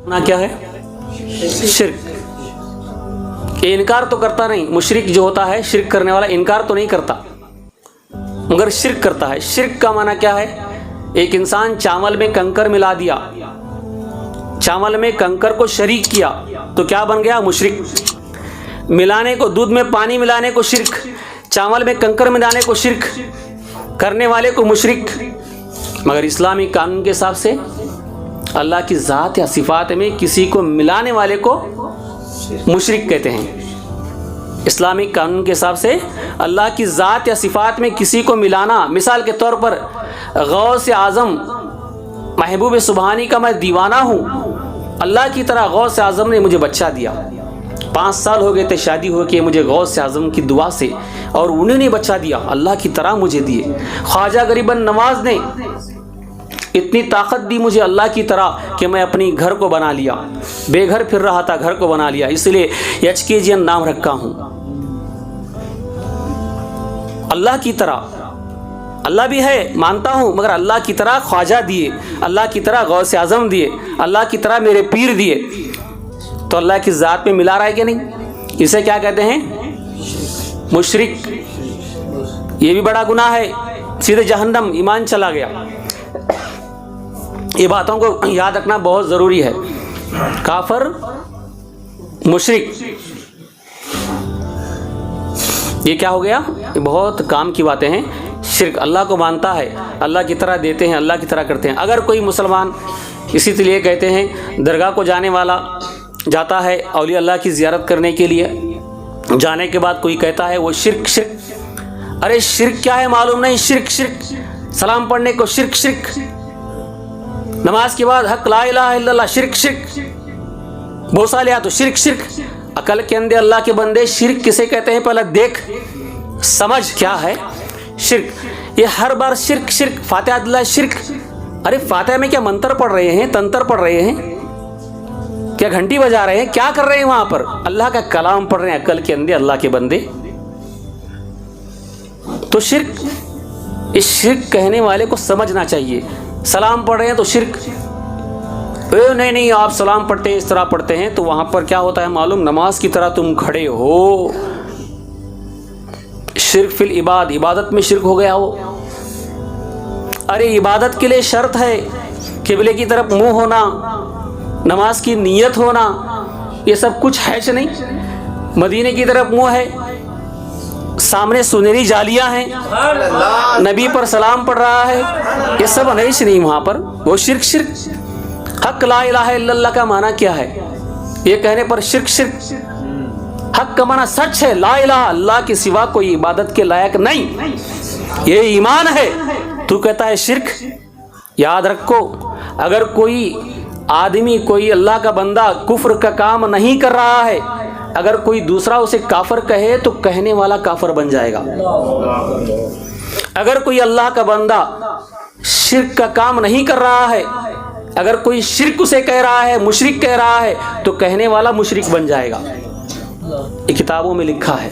ना क्या है? शिर्क। ये इनकार तो करता नहीं, मुशरिक जो होता है शिर्क करने वाला इनकार तो नहीं करता मगर शिर्क करता है। शिर्क का माना क्या है? एक इंसान चावल में कंकर मिला दिया, चावल में कंकर को शरीक किया तो क्या बन गया? मुशरिक। मिलाने को, दूध में पानी मिलाने को शिर्क, चावल में कंकर मिलाने को शिर्क, करने वाले को मुशरिक। मगर इस्लामी कानून के हिसाब से अल्लाह की ज़ात या सिफ़ात में किसी को मिलाने वाले को मुशरिक कहते हैं। इस्लामिक कानून के हिसाब से अल्लाह की ज़ात या सिफ़ात में किसी को मिलाना, मिसाल के तौर पर गौस आज़म महबूब सुबहानी का मैं दीवाना हूँ, अल्लाह की तरह गौस आज़म ने मुझे बच्चा दिया, 5 साल हो गए थे शादी हो के मुझे गौस आज़म की दुआ से, और उन्होंने बच्चा दिया, अल्लाह की तरह मुझे दिए। ख्वाजा गरीबन नवाज ने इतनी ताकत दी मुझे अल्लाह की तरह कि मैं अपनी घर को बना लिया, बेघर फिर रहा था, घर को बना लिया, इसलिए HKGN नाम रखा हूँ। अल्लाह की तरह, अल्लाह भी है मानता हूँ, मगर अल्लाह की तरह ख्वाजा दिए, अल्लाह की तरह गौस आज़म दिए, अल्लाह की तरह मेरे पीर दिए, तो अल्लाह की ज़ात में मिला रहा है कि नहीं? इसे क्या कहते हैं? मुशरिक। ये भी बड़ा गुनाह है, सीधे जहन्नम, ईमान चला गया। ये बातों को याद रखना बहुत ज़रूरी है। काफर, मुशरिक, ये क्या हो गया? ये बहुत काम की बातें हैं। शिर्क, अल्लाह को मानता है, अल्लाह की तरह देते हैं, अल्लाह की तरह करते हैं। अगर कोई मुसलमान, इसी लिए कहते हैं दरगाह को जाने वाला जाता है औलिया अल्लाह की ज़ियारत करने के लिए, जाने के बाद कोई कहता है वो शिर्क शिर्क। अरे शिर्क क्या है मालूम नहीं? शिर्क शिर्क, सलाम पढ़ने को शिर्क शिर्क, नमाज के बाद हक ला इलाहा इल्लल्लाह शिर्क शिर्क, बोसा लिया तो शिर्क शिर्क। अकल के अंदर अल्लाह के बंदे, शिर्क किसे कहते हैं पहले देख समझ क्या है शिर्क। ये हर बार शिर्क शिर्क, फातिहा अल्लाह शिर्क। अरे फातिहा में क्या मंत्र पढ़ रहे हैं, तंत्र पढ़ रहे हैं, क्या घंटी बजा रहे हैं, क्या कर रहे हैं वहां पर? अल्लाह का कलाम पढ़ रहे हैं अकल के अंदर अल्लाह के बंदे। तो शिर्क, इस शिर्क कहने वाले को समझना चाहिए। सलाम पढ़ रहे हैं तो शिर्क, नहीं नहीं आप सलाम पढ़ते इस तरह पढ़ते हैं, तो वहां पर क्या होता है मालूम? नमाज की तरह तुम खड़े हो। शिर्क फिल इबाद, इबादत में शिर्क हो गया हो। अरे इबादत के लिए शर्त है किबले की तरफ मुंह होना, नमाज की नीयत होना, ये सब कुछ है कि नहीं? मदीने की तरफ मुंह है, सामने सुनहरी जालियां हैं, नबी पर सलाम पढ़ रहा है, ये सब नहीं नहीं वहां पर, वो शिर्क शिर्क। हक ला इलाहा इल्लल्लाह का माना क्या है? ये कहने पर शिर्क शिर्क। हक का माना सच है, ला इलाहा, अल्लाह के सिवा कोई इबादत के लायक नहीं, ये ईमान है। तू कहता है शिर्क। याद रखो, अगर कोई आदमी, कोई अल्लाह का बंदा कुफ्र का काम नहीं कर रहा है, अगर कोई दूसरा उसे काफर कहे तो कहने वाला काफर बन जाएगा। अगर कोई अल्लाह का बंदा शिर्क का काम नहीं कर रहा है, अगर कोई शिर्क उसे कह रहा है, मुशरिक कह रहा है, तो कहने वाला मुशरिक बन जाएगा। ये किताबों में लिखा है।